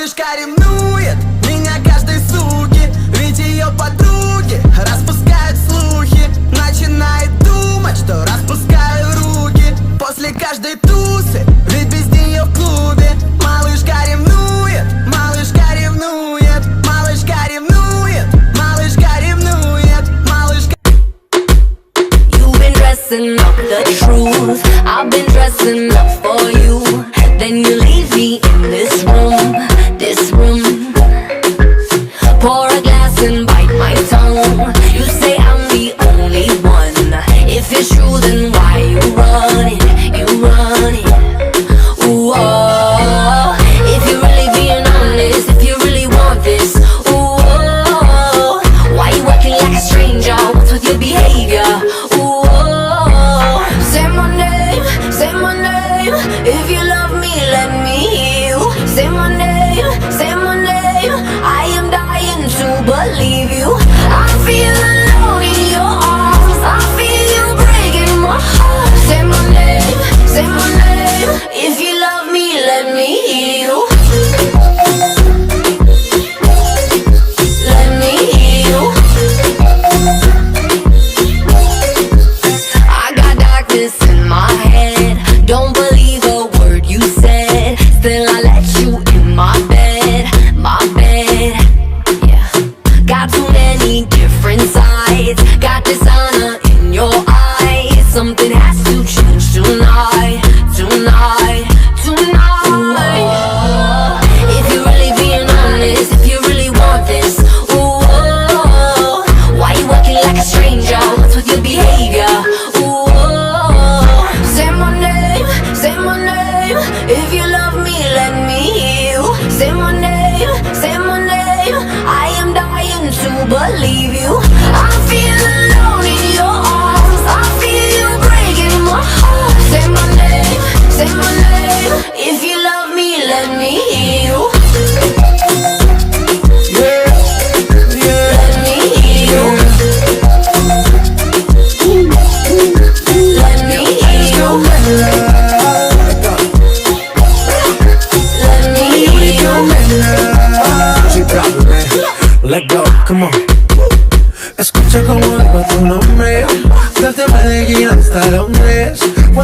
Малышка ревнует меня каждой суки, ведь ее подруги распускают слухи. Начинает думать, что распускаю руки после каждой тусы, ведь без нее в клубе. Малышка ревнует, малышка ревнует, малышка ревнует, малышка ревнует, малышка. You've been dressing up the truth, I've been dressing up for you. Then you leave me in this room, this room. Pour a glass and bite my tongue. You say I'm the only one. If it's true, then why you running? You running? Ooh, oh. If you're really being honest, if you really want this, ooh, oh. Why you acting like a stranger? What's with your behavior? Ooh, oh. Say my name, say my name. If you love me, let me hear you. Say my name, say my name. I am dying to believe you. I feel alone in your arms. I feel you breaking my heart. Say my name, say my name. If you love me, let me hear you. Let me hear you. I got darkness in my head. Don't believe a word you said. Still I let you in my bed, my bed. Yeah. Got too many different sides. Got dishonor in your eyes. Something has to change tonight, tonight, tonight. Ooh, if you're really being honest, if you really want this, ooh, oh, why you acting like a stranger? What's with your behavior? Ooh, oh, say my name, say my name. If you love me, let me hear you. Say my name, say my name. I am dying to believe you. I feel alone in your arms. I feel you breaking my heart. Say my name, say my name. If you love me, let me hear you. Yeah, yeah, Let me hear you. Let me hear you. Let me hear you. She probably, man. Let go, come on. Escucha como digo tu nombre, desde Medellín hasta Londres.